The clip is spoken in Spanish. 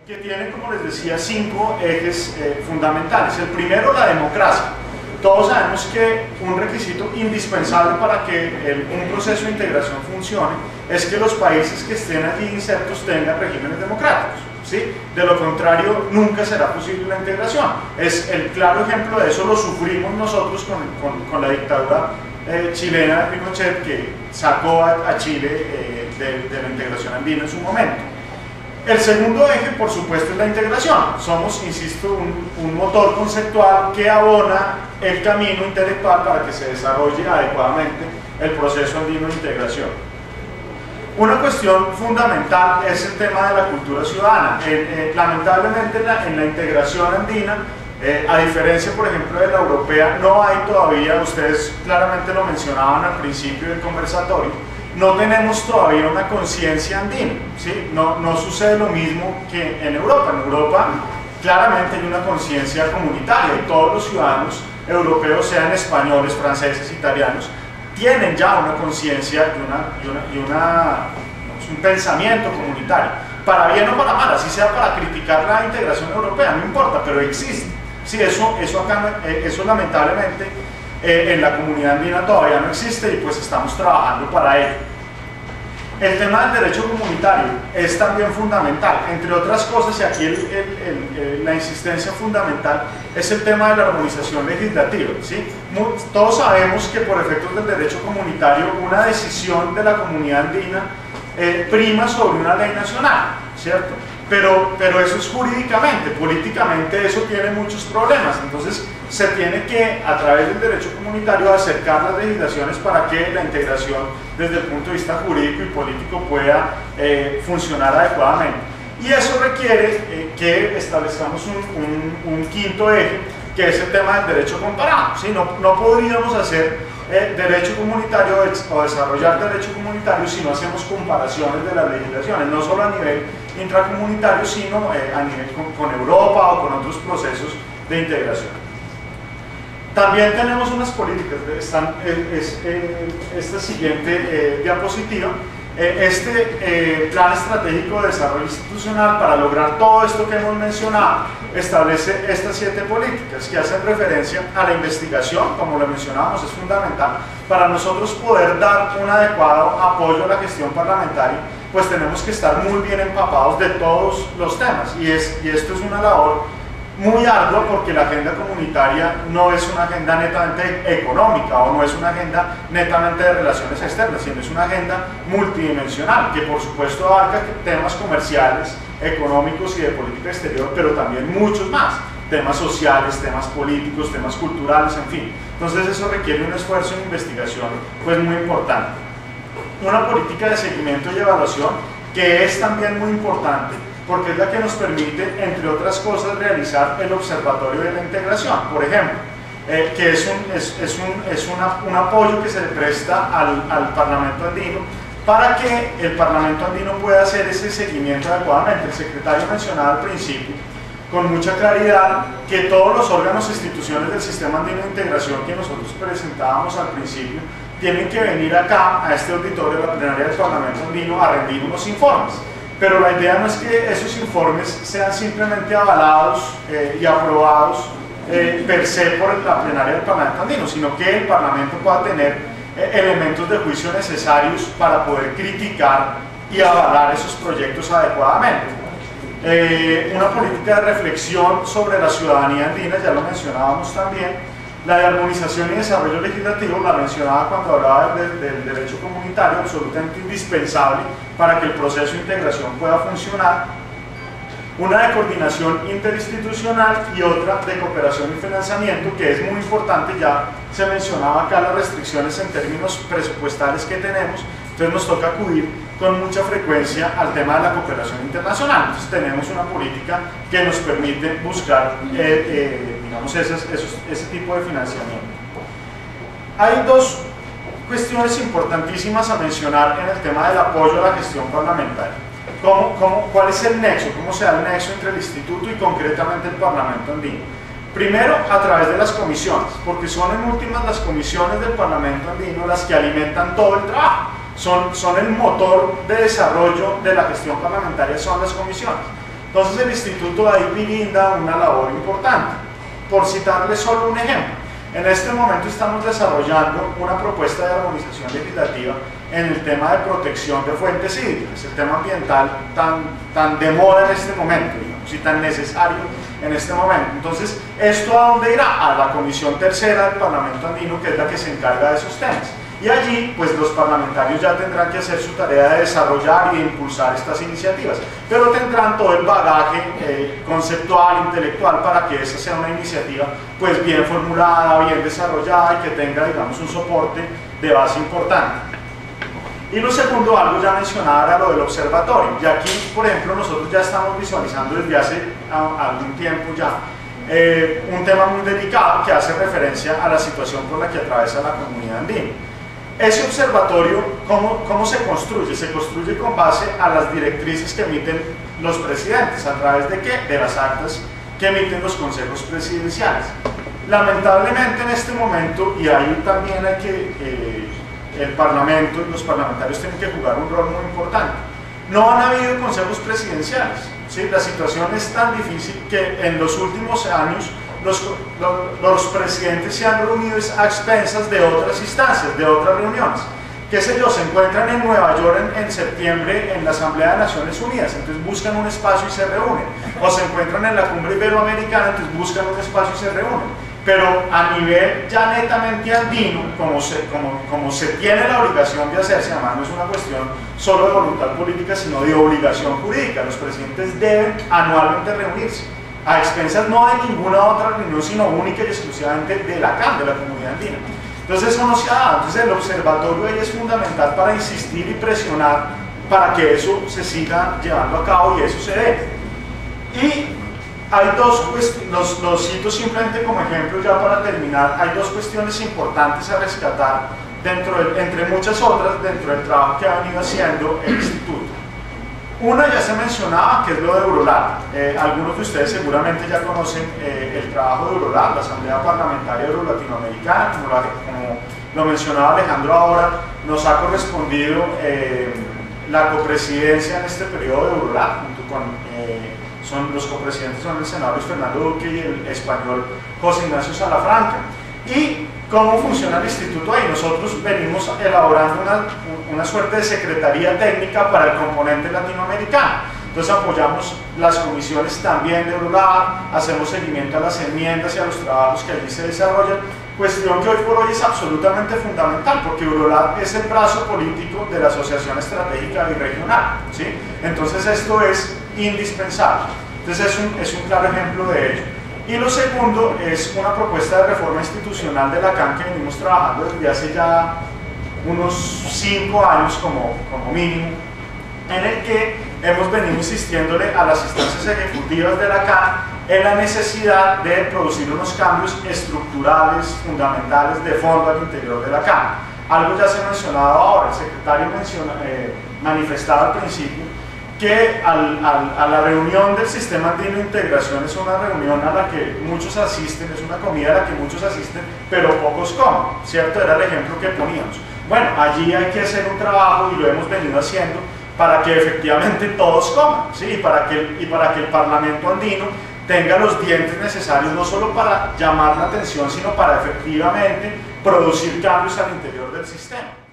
que tiene, como les decía, 5 ejes fundamentales. El primero, la democracia. Todos sabemos que un requisito indispensable para que un proceso de integración funcione es que los países que estén allí insertos tengan regímenes democráticos, ¿sí? De lo contrario, nunca será posible la integración. Es el claro ejemplo de eso, lo sufrimos nosotros con la dictadura chilena de Pinochet, que sacó a Chile de la integración andina en su momento. El segundo eje, por supuesto, es la integración. Somos, insisto, un motor conceptual que abona el camino intelectual para que se desarrolle adecuadamente el proceso andino de integración. Una cuestión fundamental es el tema de la cultura ciudadana. Lamentablemente en la integración andina, a diferencia, por ejemplo, de la europea, no hay todavía, ustedes claramente lo mencionaban al principio del conversatorio, no tenemos todavía una conciencia andina, ¿sí? No sucede lo mismo que en Europa. En Europa claramente hay una conciencia comunitaria y todos los ciudadanos europeos, sean españoles, franceses, italianos, tienen ya una conciencia y un pensamiento comunitario, para bien o para mal, así sea para criticar la integración europea, no importa, pero existe. Sí, eso lamentablemente en la comunidad andina todavía no existe y pues estamos trabajando para ello. El tema del derecho comunitario es también fundamental, entre otras cosas, y aquí la insistencia fundamental es el tema de la armonización legislativa, ¿sí? Todos sabemos que por efectos del derecho comunitario una decisión de la comunidad andina prima sobre una ley nacional, ¿cierto? Pero eso es jurídicamente, políticamente eso tiene muchos problemas, entonces se tiene que, a través del derecho comunitario, acercar las legislaciones para que la integración desde el punto de vista jurídico y político pueda funcionar adecuadamente. Y eso requiere que establezcamos un quinto eje, que es el tema del derecho comparado, ¿sí? No podríamos hacer derecho comunitario o desarrollar derecho comunitario si no hacemos comparaciones de las legislaciones, no solo a nivel intracomunitario, sino a nivel con Europa o con otros procesos de integración. También tenemos unas políticas, esta siguiente diapositiva, plan estratégico de desarrollo institucional para lograr todo esto que hemos mencionado, establece estas 7 políticas que hacen referencia a la investigación, como lo mencionábamos, es fundamental. Para nosotros poder dar un adecuado apoyo a la gestión parlamentaria, pues tenemos que estar muy bien empapados de todos los temas, y esto es una labor muy ardua, porque la agenda comunitaria no es una agenda netamente económica o no es una agenda netamente de relaciones externas, sino es una agenda multidimensional que por supuesto abarca temas comerciales, económicos y de política exterior, pero también muchos más, temas sociales, temas políticos, temas culturales, en fin. Entonces eso requiere un esfuerzo en investigación pues muy importante. Una política de seguimiento y evaluación que es también muy importante, porque es la que nos permite, entre otras cosas, realizar el observatorio de la integración, por ejemplo, que es un apoyo que se le presta al Parlamento andino para que el Parlamento andino pueda hacer ese seguimiento adecuadamente. El secretario mencionaba al principio, con mucha claridad, que todos los órganos e instituciones del Sistema Andino de Integración que nosotros presentábamos al principio tienen que venir acá, a este auditorio de la plenaria del Parlamento andino, a rendir unos informes. Pero la idea no es que esos informes sean simplemente avalados y aprobados per se por la plenaria del Parlamento andino, sino que el Parlamento pueda tener elementos de juicio necesarios para poder criticar y avalar esos proyectos adecuadamente. Una política de reflexión sobre la ciudadanía andina, ya lo mencionábamos también. La de armonización y desarrollo legislativo, la mencionaba cuando hablaba del derecho comunitario, absolutamente indispensable para que el proceso de integración pueda funcionar. Una de coordinación interinstitucional y otra de cooperación y financiamiento, que es muy importante. Ya se mencionaba acá las restricciones en términos presupuestales que tenemos, entonces nos toca acudir con mucha frecuencia al tema de la cooperación internacional. Entonces tenemos una política que nos permite buscar digamos, ese tipo de financiamiento. Hay 2 cuestiones importantísimas a mencionar en el tema del apoyo a la gestión parlamentaria. ¿Cuál es el nexo? ¿Cómo se da el nexo entre el Instituto y concretamente el Parlamento andino? Primero, a través de las comisiones, porque son en últimas las comisiones del Parlamento andino las que alimentan todo el trabajo. Son el motor de desarrollo de la gestión parlamentaria, son las comisiones. Entonces el instituto ahí brinda una labor importante. Por citarles solo un ejemplo, en este momento estamos desarrollando una propuesta de armonización legislativa en el tema de protección de fuentes hídricas, el tema ambiental tan de moda en este momento, digamos, y tan necesario en este momento. Entonces, ¿esto a dónde irá? A la Comisión Tercera del Parlamento Andino, que es la que se encarga de esos temas. Y allí, pues los parlamentarios ya tendrán que hacer su tarea de desarrollar y de impulsar estas iniciativas, pero tendrán todo el bagaje conceptual, intelectual, para que esa sea una iniciativa pues bien formulada, bien desarrollada y que tenga, digamos, un soporte de base importante. Y lo segundo, algo ya mencionado, era lo del observatorio. Y aquí, por ejemplo, nosotros ya estamos visualizando desde hace algún tiempo ya un tema muy delicado que hace referencia a la situación por la que atraviesa la comunidad andina. Ese observatorio, ¿cómo se construye? Se construye con base a las directrices que emiten los presidentes. ¿A través de qué? De las actas que emiten los consejos presidenciales. Lamentablemente en este momento, y ahí también hay que, el Parlamento y los parlamentarios tienen que jugar un rol muy importante. No han habido consejos presidenciales, ¿sí? La situación es tan difícil que en los últimos años los presidentes se han reunido a expensas de otras instancias, de otras reuniones. Qué sé yo, se encuentran en Nueva York en septiembre en la Asamblea de Naciones Unidas, entonces buscan un espacio y se reúnen. O se encuentran en la Cumbre Iberoamericana, entonces buscan un espacio y se reúnen. Pero a nivel ya netamente andino, como se tiene la obligación de hacerse, además no es una cuestión solo de voluntad política, sino de obligación jurídica. Los presidentes deben anualmente reunirse, a expensas no de ninguna otra reunión, sino única y exclusivamente de la CAN, de la Comunidad Andina. Entonces eso no se ha dado. Entonces el observatorio ahí es fundamental para insistir y presionar para que eso se siga llevando a cabo y eso se dé. Y hay los cito simplemente como ejemplo ya para terminar, hay dos cuestiones importantes a rescatar entre muchas otras dentro del trabajo que ha venido haciendo el instituto. Una ya se mencionaba, que es lo de Eurolat. Algunos de ustedes seguramente ya conocen el trabajo de Eurolat, la Asamblea Parlamentaria Euro-Latinoamericana, como lo mencionaba Alejandro ahora, nos ha correspondido la copresidencia en este periodo de Eurolat, junto con los copresidentes son el senador Luis Fernando Duque y el español José Ignacio Salafranca. ¿Y cómo funciona el instituto ahí? Nosotros venimos elaborando una suerte de secretaría técnica para el componente latinoamericano. Entonces apoyamos las comisiones también de Eurolat, hacemos seguimiento a las enmiendas y a los trabajos que allí se desarrollan, cuestión que hoy por hoy es absolutamente fundamental, porque Eurolat es el brazo político de la Asociación Estratégica Birregional, ¿sí? Entonces esto es indispensable. Entonces es un claro ejemplo de ello. Y lo segundo es una propuesta de reforma institucional de la CAN que venimos trabajando desde hace ya unos 5 años como mínimo, en el que hemos venido insistiéndole a las instancias ejecutivas de la CAN en la necesidad de producir unos cambios estructurales, fundamentales, de fondo al interior de la CAN. Algo ya se ha mencionado ahora, el secretario manifestaba al principio que a la reunión del Sistema Andino de Integración es una reunión a la que muchos asisten, es una comida a la que muchos asisten, pero pocos comen, ¿cierto? Era el ejemplo que poníamos. Bueno, allí hay que hacer un trabajo y lo hemos venido haciendo para que efectivamente todos coman, ¿sí? y para que el Parlamento andino tenga los dientes necesarios no solo para llamar la atención, sino para efectivamente producir cambios al interior del sistema.